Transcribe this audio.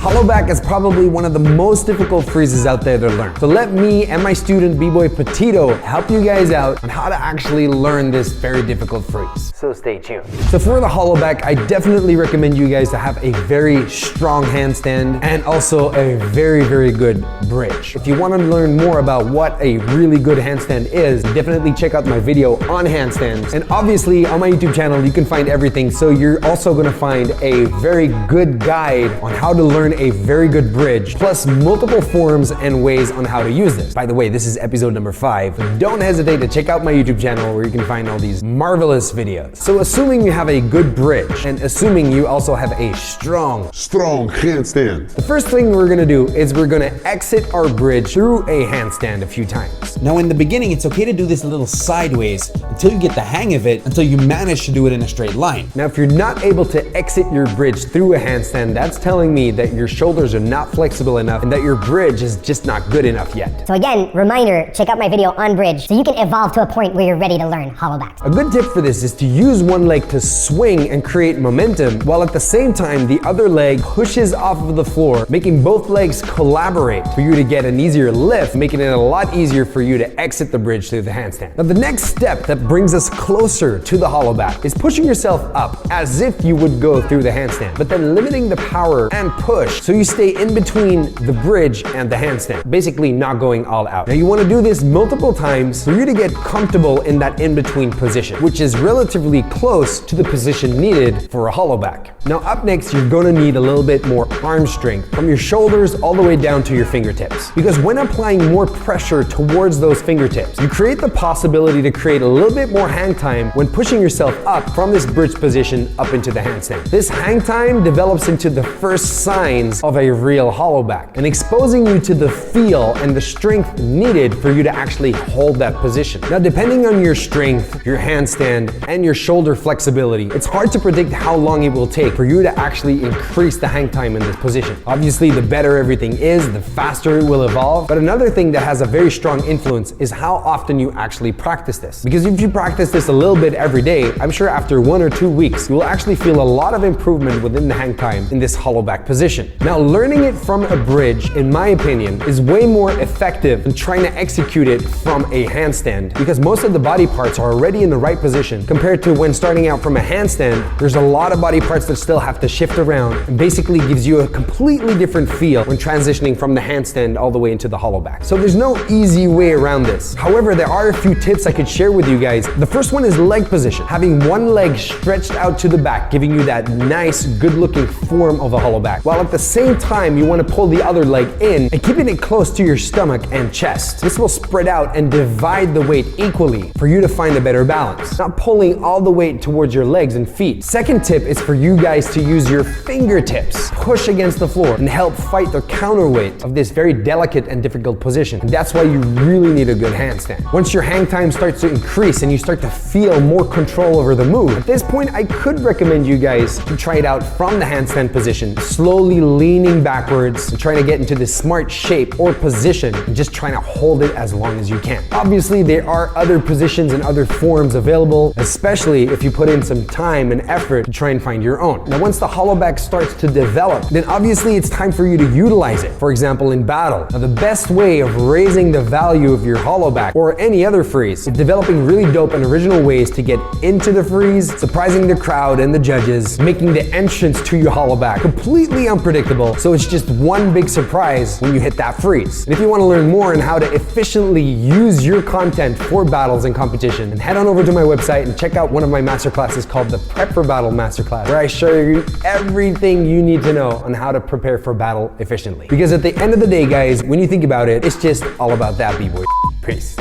Hollowback is probably one of the most difficult freezes out there to learn. So let me and my student BBoy Petito help you guys out on how to actually learn this very difficult freeze. So stay tuned. So for the hollowback, I definitely recommend you guys to have a very strong handstand and also a very, very good bridge. If you want to learn more about what a really good handstand is, definitely check out my video on handstands. And obviously on my YouTube channel, you can find everything. So you're also going to find a very good guide on how to learn a very good bridge, plus multiple forms and ways on how to use this. By the way, this is episode number 5. Don't hesitate to check out my YouTube channel where you can find all these marvelous videos. So assuming you have a good bridge and assuming you also have a strong handstand, the first thing we're gonna do is we're gonna exit our bridge through a handstand a few times. Now in the beginning, it's okay to do this a little sideways until you get the hang of it, until you manage to do it in a straight line. Now if you're not able to exit your bridge through a handstand, that's telling me that your shoulders are not flexible enough and that your bridge is just not good enough yet. So again, reminder, check out my video on bridge so you can evolve to a point where you're ready to learn hollowback. A good tip for this is to use one leg to swing and create momentum, while at the same time the other leg pushes off of the floor, making both legs collaborate for you to get an easier lift, making it a lot easier for you to exit the bridge through the handstand. Now the next step that brings us closer to the hollowback is pushing yourself up as if you would go through the handstand, but then limiting the power and push so you stay in between the bridge and the handstand, basically not going all out. Now you want to do this multiple times for you to get comfortable in that in-between position, which is relatively close to the position needed for a hollowback. Now up next, you're going to need a little bit more arm strength from your shoulders all the way down to your fingertips, because when applying more pressure towards those fingertips, you create the possibility to create a little bit more hang time when pushing yourself up from this bridge position up into the handstand. This hang time develops into the first signs of a real hollowback and exposing you to the feel and the strength needed for you to actually hold that position. Now, depending on your strength, your handstand, and your shoulder flexibility, it's hard to predict how long it will take for you to actually increase the hang time in this position. Obviously, the better everything is, the faster it will evolve. But another thing that has a very strong influence is how often you actually practice this. Because if you practice this a little bit every day, I'm sure after 1 or 2 weeks, you will actually feel a lot of improvement within the hang time in this hollowback position. Now, learning it from a bridge, in my opinion, is way more effective than trying to execute it from a handstand, because most of the body parts are already in the right position compared to when starting out from a handstand. There's a lot of body parts that still have to shift around and basically gives you a completely different feel when transitioning from the handstand all the way into the hollowback. So there's no easy way around this. However, there are a few tips I could share with you guys. The first one is leg position. Having one leg stretched out to the back, giving you that nice, good-looking form of a hollowback, while at the same time you want to pull the other leg in and keeping it close to your stomach and chest. This will spread out and divide the weight equally for you to find a better balance, not pulling all the weight towards your legs and feet. Second tip is for you guys to use your fingertips, push against the floor and help fight the counterweight of this very delicate and difficult position. And that's why you really need a good handstand. Once your hang time starts to increase and you start to feel more control over the move, at this point I could recommend you guys to try it out from the handstand position, slowly leaning backwards and trying to get into this smart shape or position and just trying to hold it as long as you can. Obviously, there are other positions and other forms available, especially if you put in some time and effort to try and find your own. Now, once the hollowback starts to develop, then obviously it's time for you to utilize it. For example, in battle. Now, the best way of raising the value of your hollowback or any other freeze is developing really dope and original ways to get into the freeze, surprising the crowd and the judges, making the entrance to your hollowback completely unpredictable, so it's just one big surprise when you hit that freeze. And if you want to learn more on how to efficiently use your content for battles and competition, then head on over to my website and check out one of my masterclasses called the Prep for Battle Masterclass, where I show you everything you need to know on how to prepare for battle efficiently. Because at the end of the day, guys, when you think about it, it's just all about that B-boy. Peace.